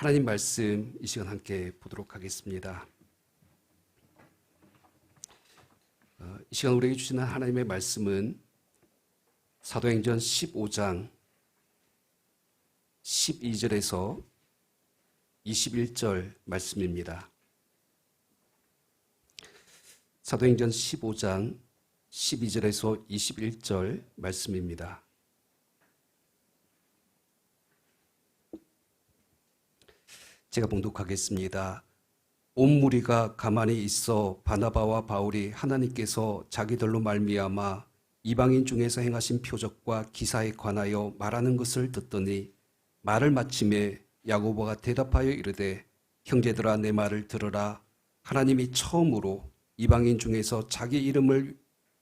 하나님 말씀 이 시간 함께 보도록 하겠습니다. 이 시간 우리에게 주시는 하나님의 말씀은 사도행전 15장 12절에서 21절 말씀입니다. 사도행전 15장 12절에서 21절 말씀입니다. 제가 봉독하겠습니다. 온 무리가 가만히 있어 바나바와 바울이 하나님께서 자기들로 말미암아 이방인 중에서 행하신 표적과 기사에 관하여 말하는 것을 듣더니 말을 마침에 야고보가 대답하여 이르되 형제들아 내 말을 들으라. 하나님이 처음으로 이방인 중에서 자기 이름을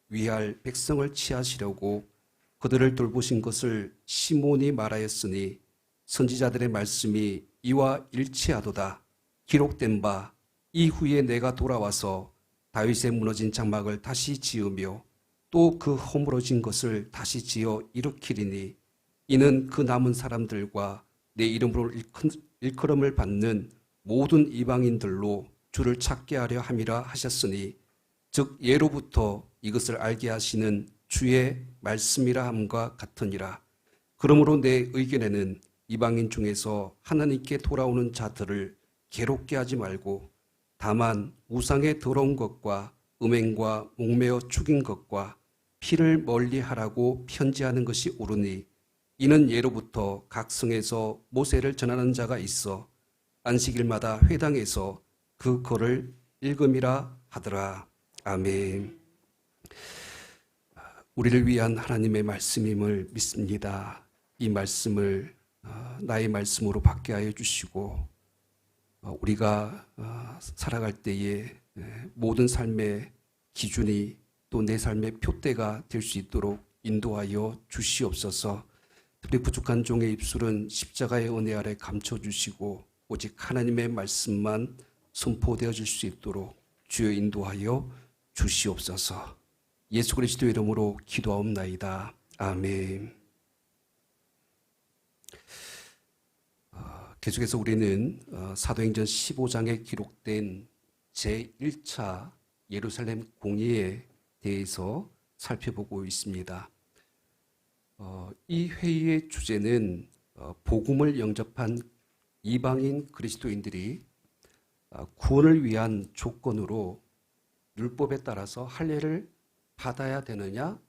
위할 백성을 취하시려고 그들을 돌보신 것을 시몬이 말하였으니 선지자들의 말씀이 이와 일치하도다. 기록된 바 이후에 내가 돌아와서 다윗의 무너진 장막을 다시 지으며 또 그 허물어진 것을 다시 지어 일으키리니 이는 그 남은 사람들과 내 이름으로 일컬음을 받는 모든 이방인들로 주를 찾게 하려 함이라 하셨으니 즉 예로부터 이것을 알게 하시는 주의 말씀이라 함과 같으니라. 그러므로 내 의견에는 이방인 중에서 하나님께 돌아오는 자들을 괴롭게 하지 말고 다만 우상의 더러운 것과 음행과 목매어 죽인 것과 피를 멀리하라고 편지하는 것이 옳으니 이는 예로부터 각 성에서 모세를 전하는 자가 있어 안식일마다 회당에서 그 글을 읽음이라 하더라. 아멘. 우리를 위한 하나님의 말씀임을 믿습니다. 이 말씀을 나의 말씀으로 받게 하여 주시고 우리가 살아갈 때에 모든 삶의 기준이 또 내 삶의 표대가 될 수 있도록 인도하여 주시옵소서. 특히 부족한 종의 입술은 십자가의 은혜 아래 감춰주시고 오직 하나님의 말씀만 선포되어질 수 있도록 주여 인도하여 주시옵소서. 예수 그리스도 이름으로 기도하옵나이다. 아멘. 계속해서 우리는 사도행전 15장에 기록된 제1차 예루살렘 공의에 대해서 살펴보고 있습니다. 이 회의의 주제는 복음을 영접한 이방인 그리스도인들이 구원을 위한 조건으로 율법에 따라서 할례를 받아야 되느냐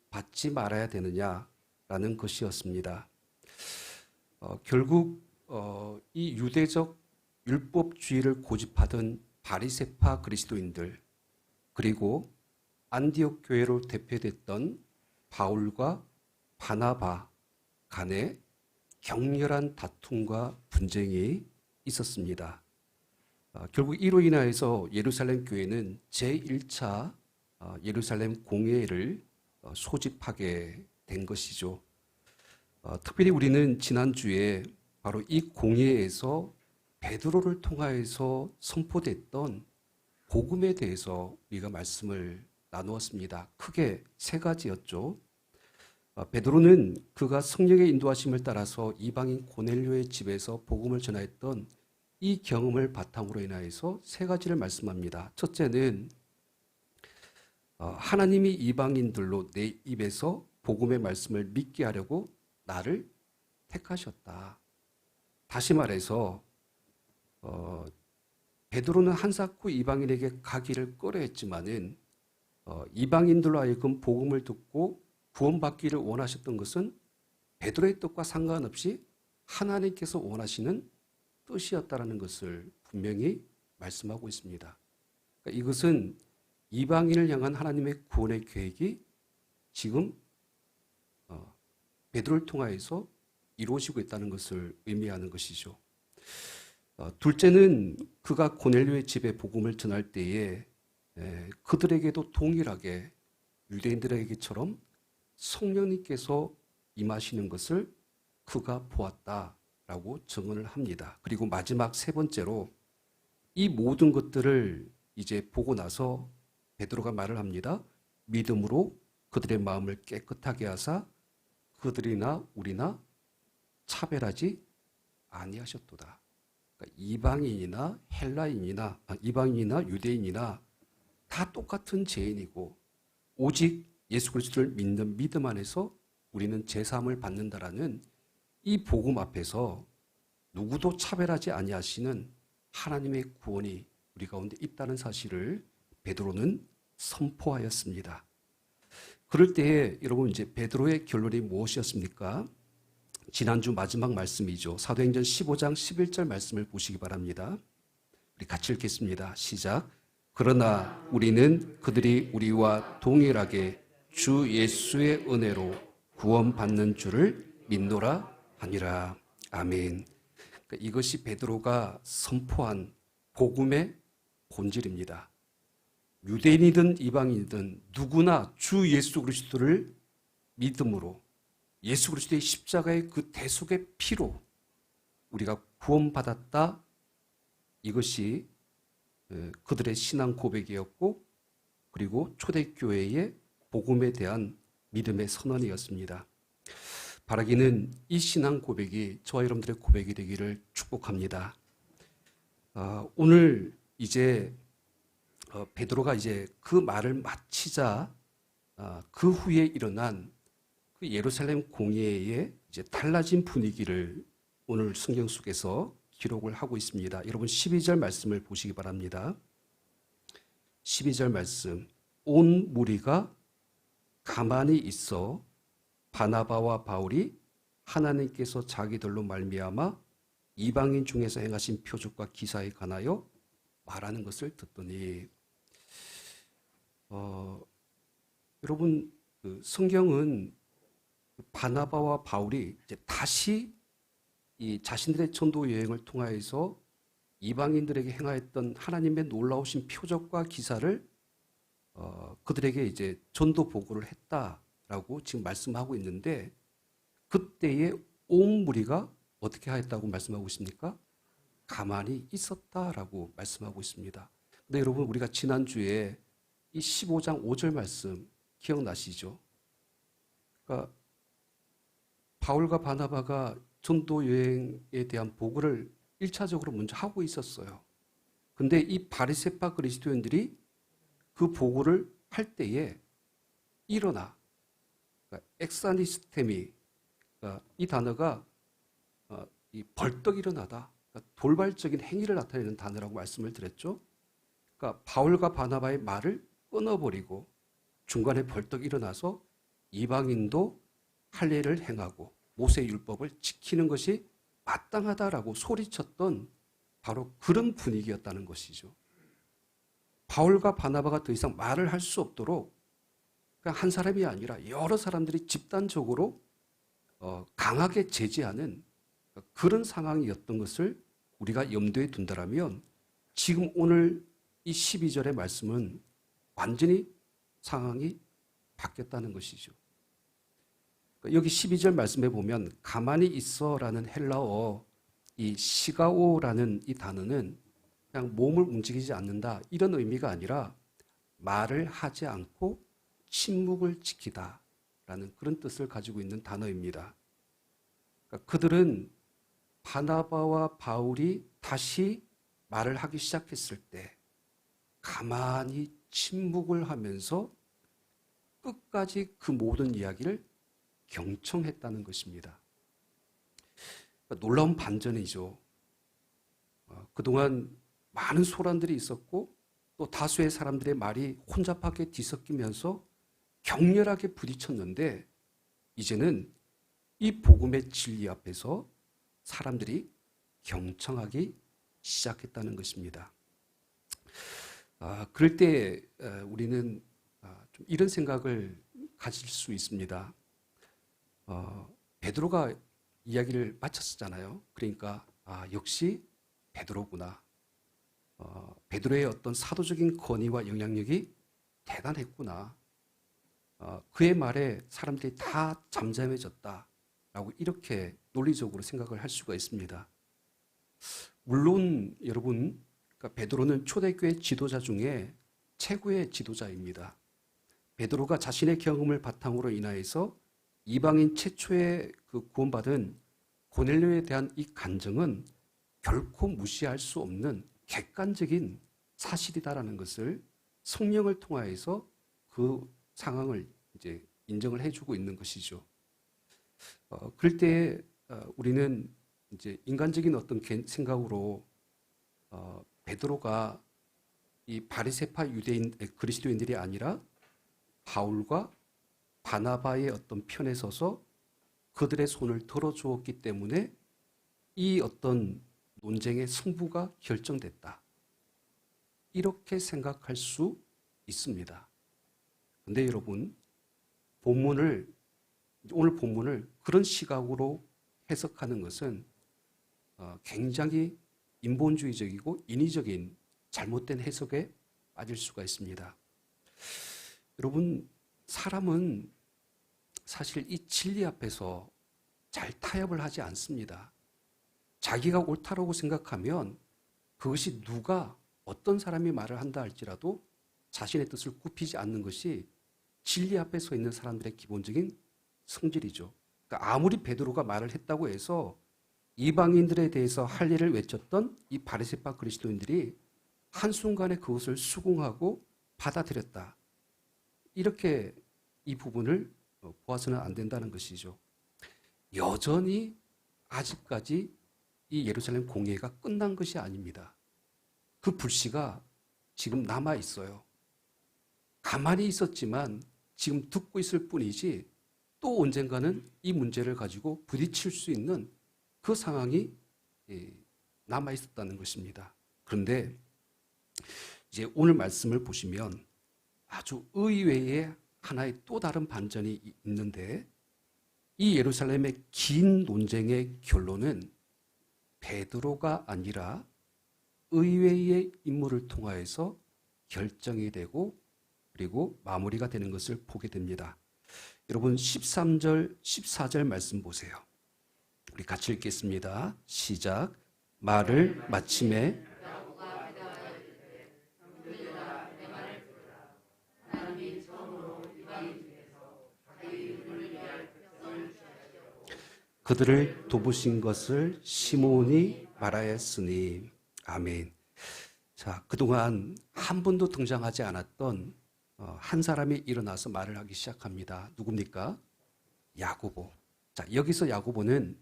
받지 말아야 되느냐라는 것이었습니다. 결국 이 유대적 율법주의를 고집하던 바리새파 그리스도인들 그리고 안디옥 교회로 대표됐던 바울과 바나바 간에 격렬한 다툼과 분쟁이 있었습니다. 결국 이로 인하여서 예루살렘 교회는 제1차 예루살렘 공회를 소집하게 된 것이죠. 특별히 우리는 지난주에 바로 이 공회에서 베드로를 통하여서 선포됐던 복음에 대해서 우리가 말씀을 나누었습니다. 크게 세 가지였죠. 베드로는 그가 성령의 인도하심을 따라서 이방인 고넬료의 집에서 복음을 전하였던 이 경험을 바탕으로 인하여서 세 가지를 말씀합니다. 첫째는 하나님이 이방인들로 내 입에서 복음의 말씀을 믿게 하려고 나를 택하셨다. 다시 말해서 베드로는 한사코 이방인에게 가기를 꺼려했지만은 이방인들로 하여금 복음을 듣고 구원받기를 원하셨던 것은 베드로의 뜻과 상관없이 하나님께서 원하시는 뜻이었다라는 것을 분명히 말씀하고 있습니다. 그러니까 이것은 이방인을 향한 하나님의 구원의 계획이 지금 베드로를 통하여서 이루어지고 있다는 것을 의미하는 것이죠. 둘째는 그가 고넬료의 집에 복음을 전할 때에 그들에게도 동일하게 유대인들에게처럼 성령님께서 임하시는 것을 그가 보았다라고 증언을 합니다. 그리고 마지막 세 번째로 이 모든 것들을 이제 보고 나서 베드로가 말을 합니다. 믿음으로 그들의 마음을 깨끗하게 하사 그들이나 우리나 차별하지 아니하셨도다. 그러니까 이방인이나 유대인이나 다 똑같은 죄인이고 오직 예수 그리스도를 믿는 믿음 안에서 우리는 제사함을 받는다라는 이 복음 앞에서 누구도 차별하지 아니하시는 하나님의 구원이 우리 가운데 있다는 사실을 베드로는 선포하였습니다. 그럴 때에 여러분 이제 베드로의 결론이 무엇이었습니까? 지난주 마지막 말씀이죠. 사도행전 15장 11절 말씀을 보시기 바랍니다. 우리 같이 읽겠습니다. 시작. 그러나 우리는 그들이 우리와 동일하게 주 예수의 은혜로 구원받는 줄을 믿노라 하니라. 아멘. 그러니까 이것이 베드로가 선포한 복음의 본질입니다. 유대인이든 이방인이든 누구나 주 예수 그리스도를 믿음으로 예수 그리스도의 십자가의 그 대속의 피로 우리가 구원받았다. 이것이 그들의 신앙 고백이었고 그리고 초대교회의 복음에 대한 믿음의 선언이었습니다. 바라기는 이 신앙 고백이 저와 여러분들의 고백이 되기를 축복합니다. 오늘 이제 베드로가 이제 그 말을 마치자 그 후에 일어난 그 예루살렘 공회의 이제 달라진 분위기를 오늘 성경 속에서 기록을 하고 있습니다. 여러분 12절 말씀을 보시기 바랍니다. 12절 말씀. 온 무리가 가만히 있어 바나바와 바울이 하나님께서 자기들로 말미암아 이방인 중에서 행하신 표적과 기사에 관하여 말하는 것을 듣더니 여러분 그 성경은 바나바와 바울이 이제 다시 이 자신들의 전도 여행을 통하여서 이방인들에게 행하였던 하나님의 놀라우신 표적과 기사를 그들에게 이제 전도 보고를 했다라고 지금 말씀하고 있는데 그때에 온 무리가 어떻게 하였다고 말씀하고 있습니까? 가만히 있었다라고 말씀하고 있습니다. 근데 여러분 우리가 지난주에 이 15장 5절 말씀 기억나시죠? 그러니까 바울과 바나바가 전도 여행에 대한 보고를 1차적으로 먼저 하고 있었어요. 근데 이 바리새파 그리스도인들이 그 보고를 할 때에 일어나, 그러니까 엑사니스테미, 그러니까 이 단어가 이 벌떡 일어나다, 그러니까 돌발적인 행위를 나타내는 단어라고 말씀을 드렸죠. 그러니까 바울과 바나바의 말을 끊어버리고 중간에 벌떡 일어나서 이방인도 할례를 행하고 모세의 율법을 지키는 것이 마땅하다라고 소리쳤던 바로 그런 분위기였다는 것이죠. 바울과 바나바가 더 이상 말을 할 수 없도록 그냥 한 사람이 아니라 여러 사람들이 집단적으로 강하게 제지하는 그런 상황이었던 것을 우리가 염두에 둔다라면 지금 오늘 이 12절의 말씀은 완전히 상황이 바뀌었다는 것이죠. 여기 12절 말씀에 보면 가만히 있어라는 헬라어 이 시가오라는 이 단어는 그냥 몸을 움직이지 않는다 이런 의미가 아니라 말을 하지 않고 침묵을 지키다 라는 그런 뜻을 가지고 있는 단어입니다. 그러니까 그들은 바나바와 바울이 다시 말을 하기 시작했을 때 가만히 침묵을 하면서 끝까지 그 모든 이야기를 경청했다는 것입니다. 그러니까 놀라운 반전이죠. 그동안 많은 소란들이 있었고 또 다수의 사람들의 말이 혼잡하게 뒤섞이면서 격렬하게 부딪혔는데 이제는 이 복음의 진리 앞에서 사람들이 경청하기 시작했다는 것입니다. 그럴 때 우리는 좀 이런 생각을 가질 수 있습니다. 베드로가 이야기를 마쳤잖아요. 그러니까 역시 베드로구나. 베드로의 어떤 사도적인 권위와 영향력이 대단했구나. 그의 말에 사람들이 다 잠잠해졌다라고 이렇게 논리적으로 생각을 할 수가 있습니다. 물론 여러분, 그러니까 베드로는 초대교회 지도자 중에 최고의 지도자입니다. 베드로가 자신의 경험을 바탕으로 인하여서 이방인 최초의 그 구원받은 고넬료에 대한 이 간증은 결코 무시할 수 없는 객관적인 사실이다라는 것을 성령을 통하여서 그 상황을 이제 인정을 해주고 있는 것이죠. 그럴 때 우리는 이제 인간적인 어떤 생각으로 베드로가 이 바리새파 유대인 그리스도인들이 아니라 바울과 바나바의 어떤 편에 서서 그들의 손을 들어주었기 때문에 이 어떤 논쟁의 승부가 결정됐다. 이렇게 생각할 수 있습니다. 근데 여러분, 오늘 본문을 그런 시각으로 해석하는 것은 굉장히 인본주의적이고 인위적인 잘못된 해석에 빠질 수가 있습니다. 여러분, 사람은 사실 이 진리 앞에서 잘 타협을 하지 않습니다. 자기가 옳다라고 생각하면 그것이 누가 어떤 사람이 말을 한다 할지라도 자신의 뜻을 굽히지 않는 것이 진리 앞에 서 있는 사람들의 기본적인 성질이죠. 그러니까 아무리 베드로가 말을 했다고 해서 이방인들에 대해서 할 일을 외쳤던 이 바리새파 그리스도인들이 한순간에 그것을 수긍하고 받아들였다. 이렇게 이 부분을 보아서는 안 된다는 것이죠. 여전히 아직까지 이 예루살렘 공회가 끝난 것이 아닙니다. 그 불씨가 지금 남아 있어요. 가만히 있었지만 지금 듣고 있을 뿐이지 또 언젠가는 이 문제를 가지고 부딪힐 수 있는 그 상황이 남아 있었다는 것입니다. 그런데 이제 오늘 말씀을 보시면 아주 의외의 하나의 또 다른 반전이 있는데 이 예루살렘의 긴 논쟁의 결론은 베드로가 아니라 의외의 인물을 통하여서 결정이 되고 그리고 마무리가 되는 것을 보게 됩니다. 여러분 13절, 14절 말씀 보세요. 우리 같이 읽겠습니다. 시작. 말을 마침에 그들을 돕으신 것을 시몬이 말하였으니 아멘. 자, 그동안 한 번도 등장하지 않았던 한 사람이 일어나서 말을 하기 시작합니다. 누굽니까? 야고보. 자, 여기서 야고보는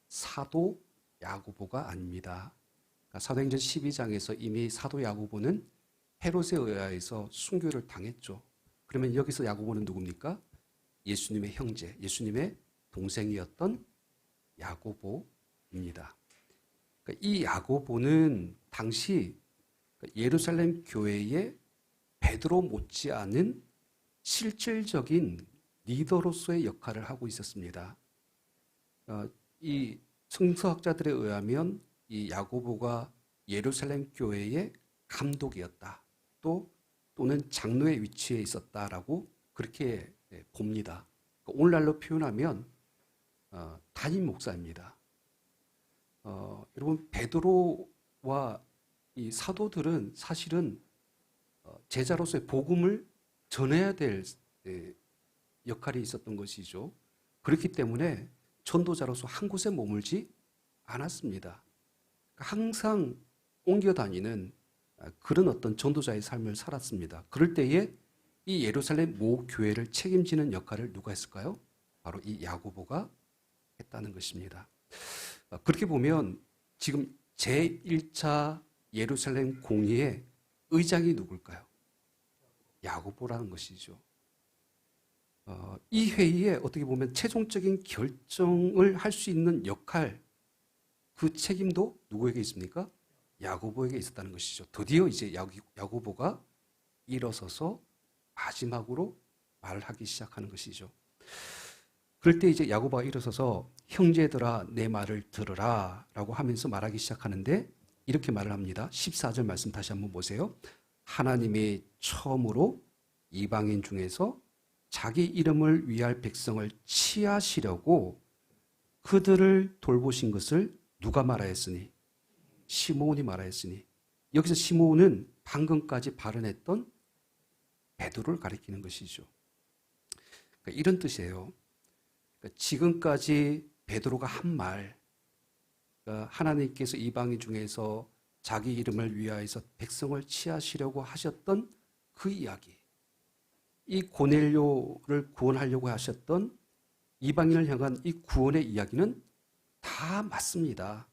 사도 야고보가 아닙니다. 그러니까 사도행전 12장에서 이미 사도 야고보는 헤롯에 의하여서 순교를 당했죠. 그러면 여기서 야고보는 누굽니까? 예수님의 형제, 예수님의 동생이었던 야고보입니다. 그러니까 이 야고보는 당시 예루살렘 교회의 베드로 못지않은 실질적인 리더로서의 역할을 하고 있었습니다. 이 성서학자들에 의하면 이 야고보가 예루살렘 교회의 감독이었다. 또는 장로의 위치에 있었다라고 그렇게 봅니다. 오늘날로 표현하면 담임 목사입니다. 여러분 베드로와 이 사도들은 사실은 제자로서의 복음을 전해야 될 역할이 있었던 것이죠. 그렇기 때문에 전도자로서 한 곳에 머물지 않았습니다. 항상 옮겨 다니는 그런 어떤 전도자의 삶을 살았습니다. 그럴 때에 이 예루살렘 모 교회를 책임지는 역할을 누가 했을까요? 바로 이 야고보가 했다는 것입니다. 그렇게 보면 지금 제1차 예루살렘 공의의 의장이 누굴까요? 야고보라는 것이죠. 이 회의에 어떻게 보면 최종적인 결정을 할 수 있는 역할, 그 책임도 누구에게 있습니까? 야고보에게 있었다는 것이죠. 드디어 이제 야고보가 일어서서 마지막으로 말을 하기 시작하는 것이죠. 그럴 때 이제 야고보가 일어서서 형제들아 내 말을 들으라 라고 하면서 말하기 시작하는데 이렇게 말을 합니다. 14절 말씀 다시 한번 보세요. 하나님이 처음으로 이방인 중에서 자기 이름을 위할 백성을 취하시려고 그들을 돌보신 것을 누가 말하였으니? 시몬이 말하였으니. 여기서 시몬은 방금까지 발언했던 베드로를 가리키는 것이죠. 그러니까 이런 뜻이에요. 그러니까 지금까지 베드로가 한 말, 하나님께서 이방인 중에서 자기 이름을 위하여서 백성을 취하시려고 하셨던 그 이야기, 이 고넬료를 구원하려고 하셨던 이방인을 향한 이 구원의 이야기는 다 맞습니다.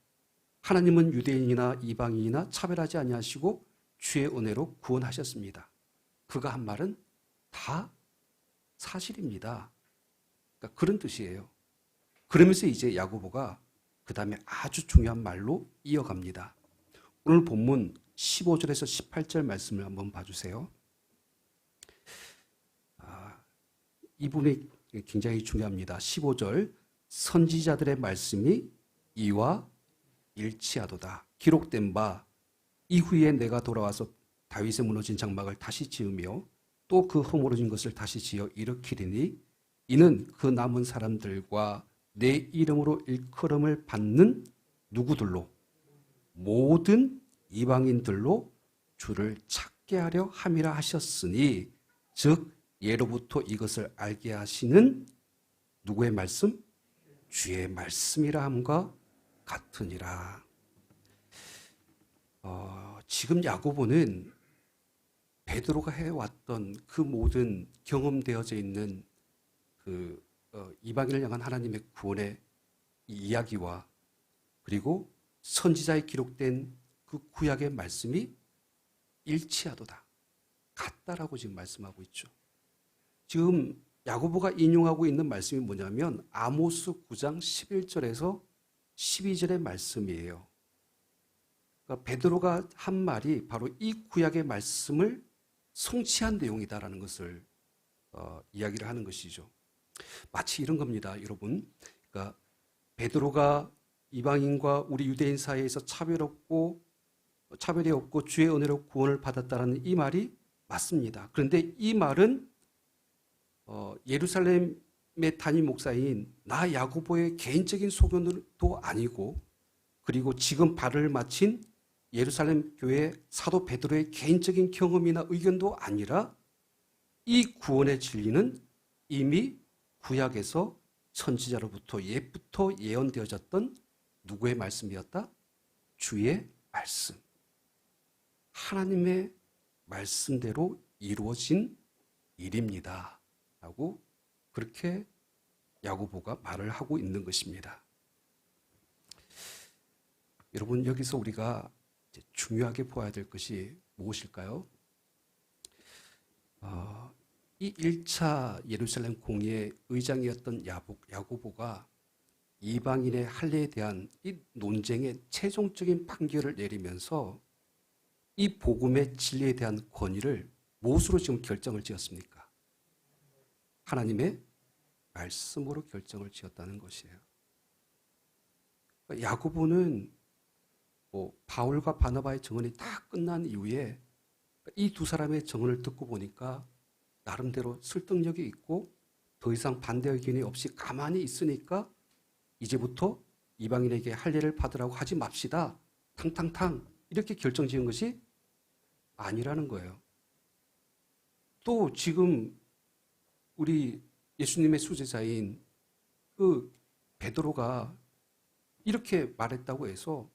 하나님은 유대인이나 이방인이나 차별하지 아니하시고 주의 은혜로 구원하셨습니다. 그가 한 말은 다 사실입니다. 그러니까 그런 뜻이에요. 그러면서 이제 야고보가 그 다음에 아주 중요한 말로 이어갑니다. 오늘 본문 15절에서 18절 말씀을 한번 봐주세요. 이 부분이 굉장히 중요합니다. 15절, 선지자들의 말씀이 이와 일치하도다. 기록된 바 이후에 내가 돌아와서 다윗의 무너진 장막을 다시 지으며 또 그 허물어진 것을 다시 지어 일으키리니 이는 그 남은 사람들과 내 이름으로 일컬음을 받는 누구들로? 모든 이방인들로 주를 찾게 하려 함이라 하셨으니, 즉 예로부터 이것을 알게 하시는 누구의 말씀? 주의 말씀이라 함과 같으니라. 지금 야고보는 베드로가 해왔던 그 모든 경험되어져 있는 그 이방인을 향한 하나님의 구원의 이야기와 그리고 선지자에 기록된 그 구약의 말씀이 일치하도다, 같다라고 지금 말씀하고 있죠. 지금 야고보가 인용하고 있는 말씀이 뭐냐면 아모스 9장 11절에서 12절의 말씀이에요. 그러니까 베드로가 한 말이 바로 이 구약의 말씀을 성취한 내용이다라는 것을 이야기를 하는 것이죠. 마치 이런 겁니다, 여러분. 그러니까 베드로가 이방인과 우리 유대인 사이에서 차별이 없고 주의 은혜로 구원을 받았다라는 이 말이 맞습니다. 그런데 이 말은 예루살렘의 담임 목사인 나 야고보의 개인적인 소견도 아니고, 그리고 지금 발을 마친 예루살렘 교회 사도 베드로의 개인적인 경험이나 의견도 아니라 이 구원의 진리는 이미 구약에서 선지자로부터 옛부터 예언되어졌던 누구의 말씀이었다? 주의 말씀. 하나님의 말씀대로 이루어진 일입니다. 라고 그렇게 야고보가 말을 하고 있는 것입니다. 여러분, 여기서 우리가 중요하게 보아야 될 것이 무엇일까요? 이 1차 예루살렘 공의의 의장이었던 야고보가 이방인의 할례에 대한 이 논쟁의 최종적인 판결을 내리면서 이 복음의 진리에 대한 권위를 무엇으로 지금 결정을 지었습니까? 하나님의 말씀으로 결정을 지었다는 것이에요. 야고보는 바울과 바나바의 정언이 다 끝난 이후에 이 두 사람의 정언을 듣고 보니까 나름대로 설득력이 있고 더 이상 반대 의견이 없이 가만히 있으니까 이제부터 이방인에게 할례를 받으라고 하지 맙시다. 탕탕탕 이렇게 결정 지은 것이 아니라는 거예요. 또 지금 우리 예수님의 수제자인 그 베드로가 이렇게 말했다고 해서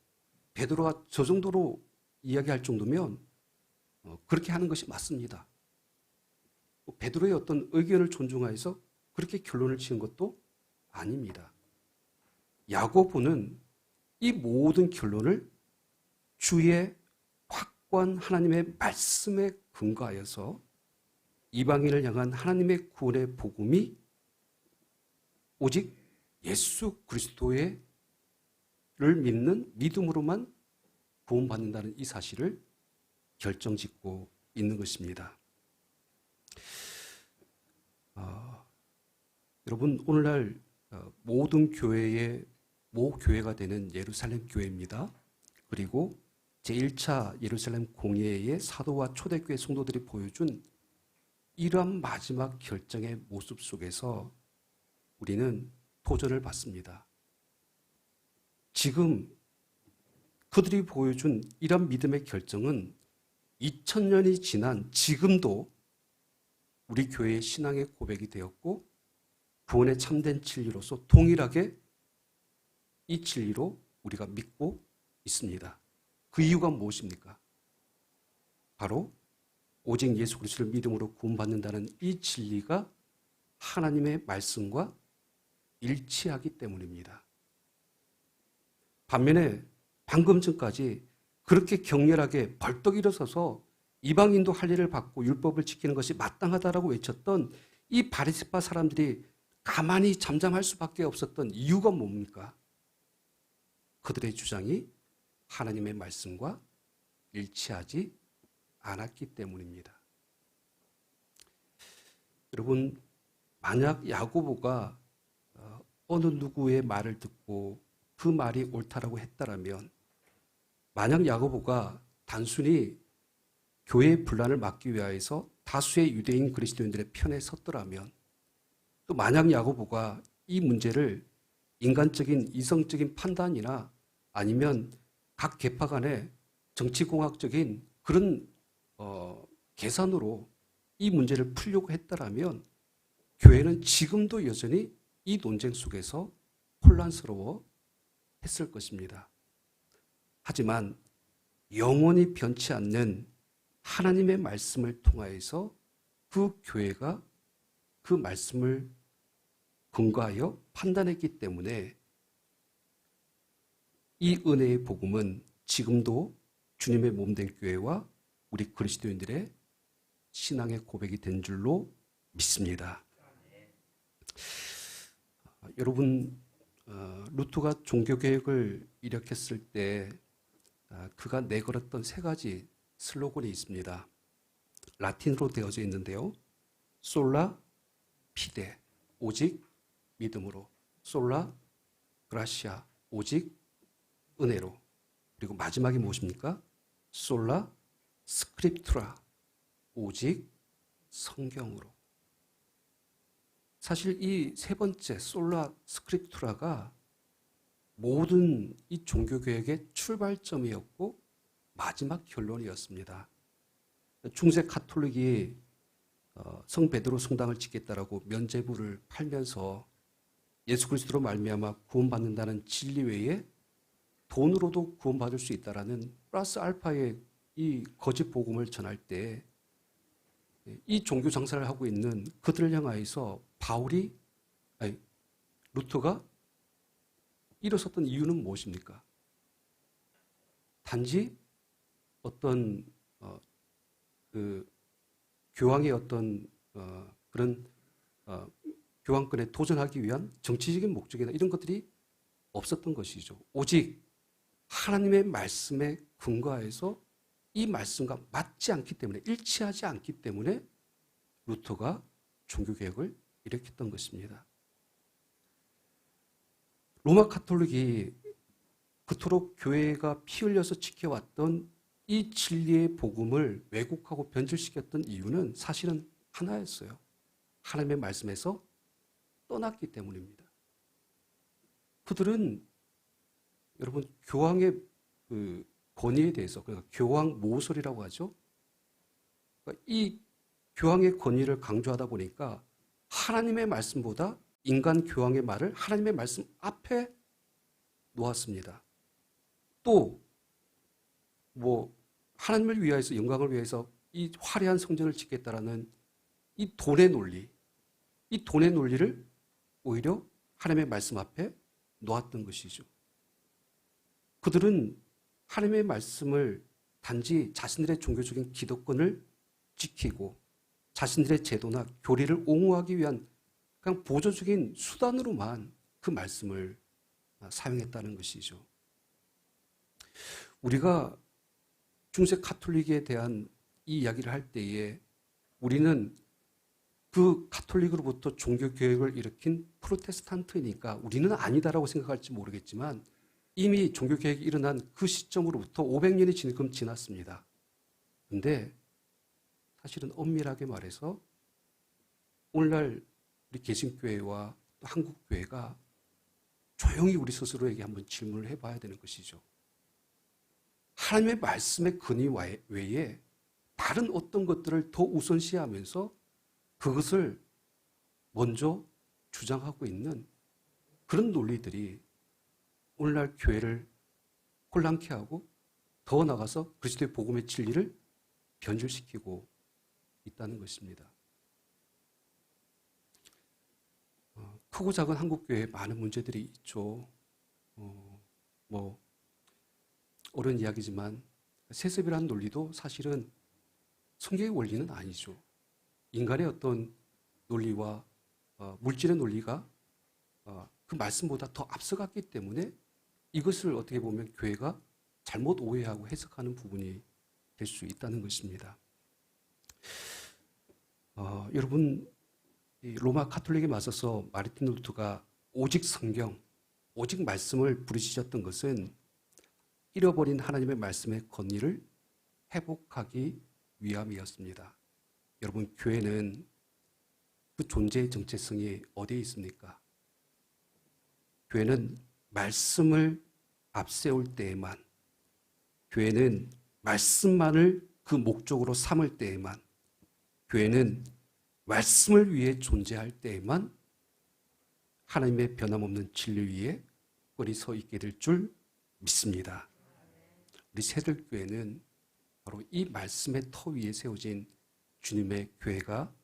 베드로가 저 정도로 이야기할 정도면 그렇게 하는 것이 맞습니다. 베드로의 어떤 의견을 존중하여서 그렇게 결론을 지은 것도 아닙니다. 야고보는 이 모든 결론을 주의 확고한 하나님의 말씀에 근거하여서 이방인을 향한 하나님의 구원의 복음이 오직 예수 그리스도를 믿는 믿음으로만 구원받는다는 이 사실을 결정짓고 있는 것입니다. 여러분, 오늘날 모든 교회의 모교회가 되는 예루살렘 교회입니다. 그리고 제1차 예루살렘 공예의 사도와 초대교회 성도들이 보여준 이러한 마지막 결정의 모습 속에서 우리는 도전을 받습니다. 지금 그들이 보여준 이런 믿음의 결정은 2000년이 지난 지금도 우리 교회의 신앙의 고백이 되었고 구원의 참된 진리로서 동일하게 이 진리로 우리가 믿고 있습니다. 그 이유가 무엇입니까? 바로 오직 예수 그리스도를 믿음으로 구원받는다는 이 진리가 하나님의 말씀과 일치하기 때문입니다. 반면에 방금 전까지 그렇게 격렬하게 벌떡 일어서서 이방인도 할례를 받고 율법을 지키는 것이 마땅하다라고 외쳤던 이 바리새파 사람들이 가만히 잠잠할 수밖에 없었던 이유가 뭡니까? 그들의 주장이 하나님의 말씀과 일치하지 않았기 때문입니다. 여러분, 만약 야고보가 어느 누구의 말을 듣고 그 말이 옳다라고 했다라면, 만약 야고보가 단순히 교회의 분란을 막기 위하여서 다수의 유대인 그리스도인들의 편에 섰더라면, 또 만약 야고보가 이 문제를 인간적인 이성적인 판단이나 아니면 각 계파 간의 정치공학적인 그런 계산으로 이 문제를 풀려고 했다라면 교회는 지금도 여전히 이 논쟁 속에서 혼란스러워 했을 것입니다. 하지만 영원히 변치 않는 하나님의 말씀을 통하여서 그 교회가 그 말씀을 근거하여 판단했기 때문에 이 은혜의 복음은 지금도 주님의 몸된 교회와 우리 그리스도인들의 신앙의 고백이 된 줄로 믿습니다. 여러분, 루터가 종교개혁을 일으켰을 때 그가 내걸었던 세 가지 슬로건이 있습니다. 라틴어로 되어져 있는데요. 솔라 피데, 오직 믿음으로. 솔라 그라시아, 오직 은혜로. 그리고 마지막이 무엇입니까? 솔라 스크립투라, 오직 성경으로. 사실 이 세 번째 솔라 스크립투라가 모든 이 종교개혁의 출발점이었고 마지막 결론이었습니다. 중세 가톨릭이 성 베드로 성당을 짓겠다라고 면죄부를 팔면서 예수 그리스도로 말미암아 구원받는다는 진리 외에 돈으로도 구원받을 수 있다라는 플러스 알파의 이 거짓 복음을 전할 때 이 종교 장사를 하고 있는 그들을 향하여서 루터가 일어섰던 이유는 무엇입니까? 단지 어떤 그 교황의 어떤 그런 교황권에 도전하기 위한 정치적인 목적이나 이런 것들이 없었던 것이죠. 오직 하나님의 말씀에 근거해서 이 말씀과 맞지 않기 때문에, 일치하지 않기 때문에 루터가 종교개혁을 일으켰던 것입니다. 로마 가톨릭이 그토록 교회가 피 흘려서 지켜왔던 이 진리의 복음을 왜곡하고 변질시켰던 이유는 사실은 하나였어요. 하나님의 말씀에서 떠났기 때문입니다. 그들은 여러분 교황의 그 권위에 대해서, 그러니까 교황 모설이라고 하죠. 그러니까 이 교황의 권위를 강조하다 보니까 하나님의 말씀보다 인간 교황의 말을 하나님의 말씀 앞에 놓았습니다. 또 하나님을 위하여서, 영광을 위해서 이 화려한 성전을 짓겠다라는 이 돈의 논리, 이 돈의 논리를 오히려 하나님의 말씀 앞에 놓았던 것이죠. 그들은 하나님의 말씀을 단지 자신들의 종교적인 기득권을 지키고 자신들의 제도나 교리를 옹호하기 위한 그냥 보조적인 수단으로만 그 말씀을 사용했다는 것이죠. 우리가 중세 가톨릭에 대한 이 이야기를 할 때에 우리는 그 가톨릭으로부터 종교개혁을 일으킨 프로테스탄트니까 우리는 아니다라고 생각할지 모르겠지만 이미 종교개혁이 일어난 그 시점으로부터 500년이 지금 지났습니다. 그런데 사실은 엄밀하게 말해서 오늘날 우리 개신교회와 또 한국교회가 조용히 우리 스스로에게 한번 질문을 해봐야 되는 것이죠. 하나님의 말씀의 근위 외에 다른 어떤 것들을 더 우선시하면서 그것을 먼저 주장하고 있는 그런 논리들이 오늘날 교회를 혼란케 하고 더 나아가서 그리스도의 복음의 진리를 변질시키고 있다는 것입니다. 크고 작은 한국교회에 많은 문제들이 있죠. 옳은 이야기지만 세습이라는 논리도 사실은 성경의 원리는 아니죠. 인간의 어떤 논리와 물질의 논리가 그 말씀보다 더 앞서갔기 때문에 이것을 어떻게 보면 교회가 잘못 오해하고 해석하는 부분이 될 수 있다는 것입니다. 여러분, 로마 카톨릭에 맞서서 마르틴 루터가 오직 성경, 오직 말씀을 부르짖었던 것은 잃어버린 하나님의 말씀의 권위를 회복하기 위함이었습니다. 여러분, 교회는 그 존재의 정체성이 어디에 있습니까? 교회는 말씀을 앞세울 때에만, 교회는 말씀만을 그 목적으로 삼을 때에만, 교회는 말씀을 위해 존재할 때에만 하나님의 변함없는 진리 위에 뻔히 서 있게 될 줄 믿습니다. 우리 새들교회는 바로 이 말씀의 터 위에 세워진 주님의 교회가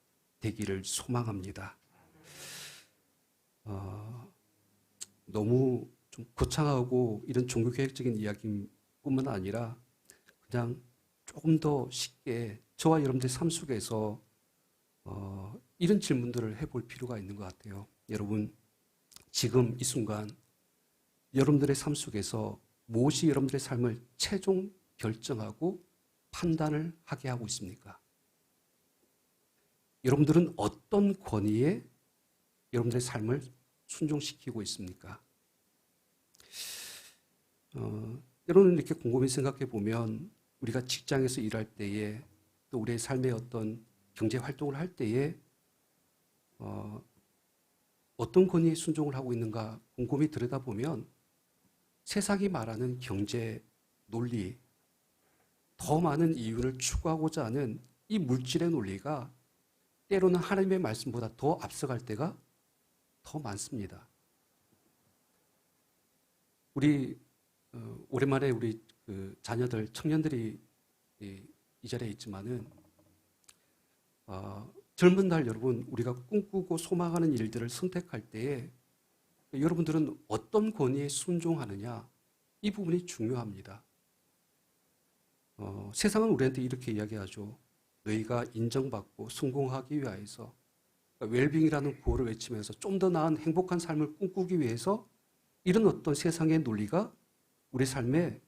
되기를 소망합니다. 너무 좀 거창하고 이런 종교개혁적인 이야기뿐만 아니라 그냥 조금 더 쉽게 저와 여러분들의 삶 속에서 이런 질문들을 해볼 필요가 있는 것 같아요. 여러분, 지금 이 순간 여러분들의 삶 속에서 무엇이 여러분들의 삶을 최종 결정하고 판단을 하게 하고 있습니까? 여러분들은 어떤 권위에 여러분들의 삶을 순종시키고 있습니까? 여러분 이렇게 곰곰이 생각해 보면 우리가 직장에서 일할 때에 또 우리의 삶의 어떤 경제 활동을 할 때에 어떤 권위에 순종을 하고 있는가 곰곰이 들여다보면 세상이 말하는 경제 논리, 더 많은 이윤을 추구하고자 하는 이 물질의 논리가 때로는 하나님의 말씀보다 더 앞서갈 때가 더 많습니다. 우리 오랜만에 우리 그 자녀들, 청년들이 이 자리에 있지만은 젊은 날 여러분 우리가 꿈꾸고 소망하는 일들을 선택할 때에 여러분들은 어떤 권위에 순종하느냐 이 부분이 중요합니다. 세상은 우리한테 이렇게 이야기하죠. 너희가 인정받고 성공하기 위해서 웰빙이라는 구호를 외치면서 좀 더 나은 행복한 삶을 꿈꾸기 위해서 이런 어떤 세상의 논리가 우리 삶의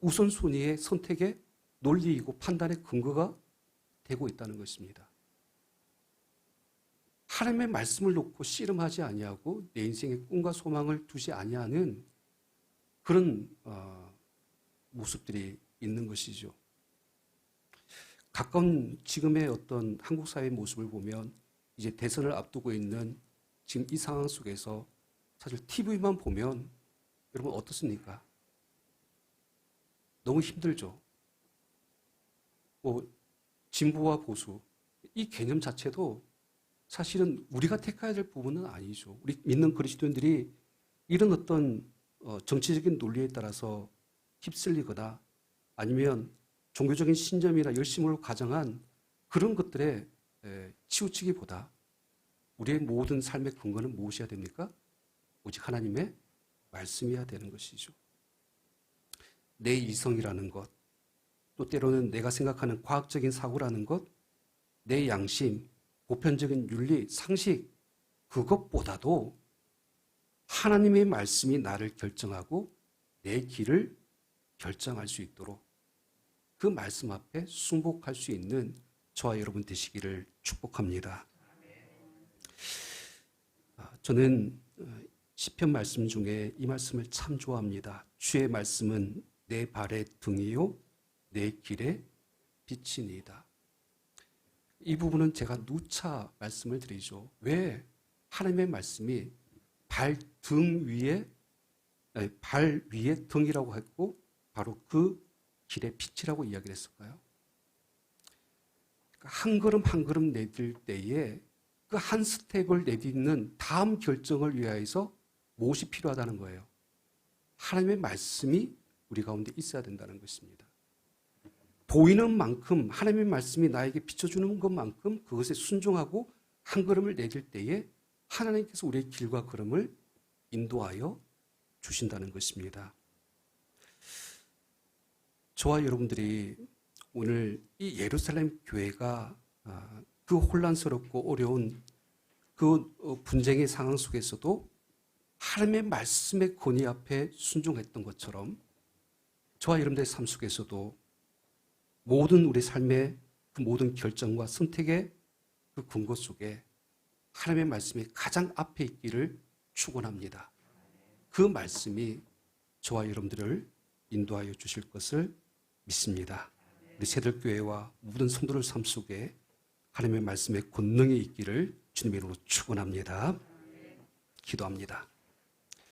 우선순위의 선택의 논리이고 판단의 근거가 되고 있다는 것입니다. 하나님의 말씀을 놓고 씨름하지 아니하고 내 인생의 꿈과 소망을 두지 아니하는 그런 모습들이 있는 것이죠. 가까운 지금의 어떤 한국 사회의 모습을 보면 이제 대선을 앞두고 있는 지금 이 상황 속에서 사실 TV만 보면 여러분 어떻습니까? 너무 힘들죠. 진보와 보수 이 개념 자체도 사실은 우리가 택해야 될 부분은 아니죠. 우리 믿는 그리스도인들이 이런 어떤 정치적인 논리에 따라서 휩쓸리거나 아니면 종교적인 신념이나 열심으로 가정한 그런 것들에 치우치기보다 우리의 모든 삶의 근거는 무엇이어야 됩니까? 오직 하나님의 말씀이어야 되는 것이죠. 내 이성이라는 것, 또 때로는 내가 생각하는 과학적인 사고라는 것, 내 양심, 보편적인 윤리, 상식, 그것보다도 하나님의 말씀이 나를 결정하고 내 길을 결정할 수 있도록 그 말씀 앞에 순복할 수 있는 저와 여러분 되시기를 축복합니다. 저는 시편 말씀 중에 이 말씀을 참 좋아합니다. 주의 말씀은 내 발의 등이요 내 길의 빛이니이다. 이 부분은 제가 누차 말씀을 드리죠. 왜 하나님의 말씀이 발 위에 등이라고 했고 바로 그 길의 빛이라고 이야기를 했을까요? 한 걸음 한 걸음 내딜 때에 그 한 스텝을 내딛는 다음 결정을 위하여서 무엇이 필요하다는 거예요? 하나님의 말씀이 우리 가운데 있어야 된다는 것입니다. 보이는 만큼 하나님의 말씀이 나에게 비춰주는 것만큼 그것에 순종하고 한 걸음을 내딜 때에 하나님께서 우리의 길과 걸음을 인도하여 주신다는 것입니다. 저와 여러분들이 오늘 이 예루살렘 교회가 그 혼란스럽고 어려운 그 분쟁의 상황 속에서도 하나님의 말씀의 권위 앞에 순종했던 것처럼 저와 여러분들의 삶 속에서도 모든 우리 삶의 그 모든 결정과 선택의 그 근거 속에 하나님의 말씀이 가장 앞에 있기를 축원합니다. 그 말씀이 저와 여러분들을 인도하여 주실 것을 믿습니다. 우리 새들교회와 모든 성도들 삶 속에 하나님의 말씀의 권능이 있기를 주님의 이름으로 축원합니다. 기도합니다.